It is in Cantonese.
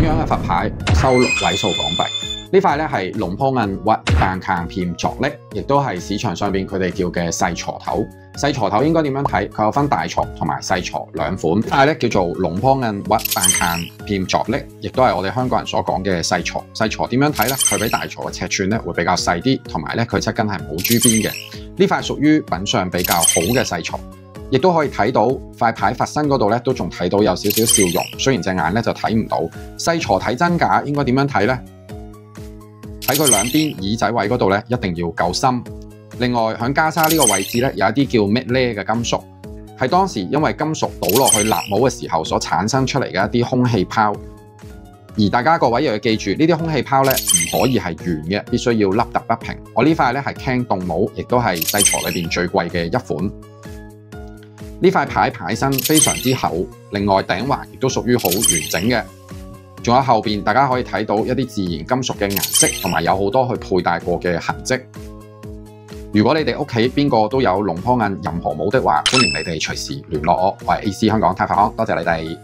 樣嘅佛牌收6位數港幣。呢塊咧係龍坡銀屈扮坑片鑿礫，亦都係市場上邊佢哋叫嘅細鋤頭。細鋤頭應該點樣睇？佢有分大鋤同埋細鋤兩款。但係咧叫做龍坡銀屈扮坑片鑿礫，亦都係我哋香港人所講嘅細鋤。細鋤點樣睇咧？佢比大鋤嘅尺寸咧會比較細啲，同埋咧佢側根係冇珠邊嘅。呢塊屬於品相比較好嘅細鋤。亦都可以睇到塊牌佛身嗰度咧，都仲睇到有少少笑容。雖然隻眼咧就睇唔到。細鋤睇真假應該點樣睇咧？喺佢兩邊耳仔位嗰度咧，一定要夠深。另外喺袈裟呢個位置咧，有一啲叫咩咧嘅金屬，係當時因為金屬倒落去立帽嘅時候所產生出嚟嘅一啲空氣泡。而大家各位又要記住，呢啲空氣泡咧唔可以係圓嘅，必須要凹凸不平。我呢塊咧係 King 動帽，亦都係細鋤裏邊最貴嘅一款。呢塊牌身非常之厚，另外頂環亦都屬於好完整嘅。仲有後邊大家可以睇到一啲自然金屬嘅顏色，同埋有好多去佩戴過嘅痕跡。如果你哋屋企邊個都有龍坡銀任何帽的話，歡迎你哋隨時聯絡我。我係 AC 香港太發行，多謝你哋。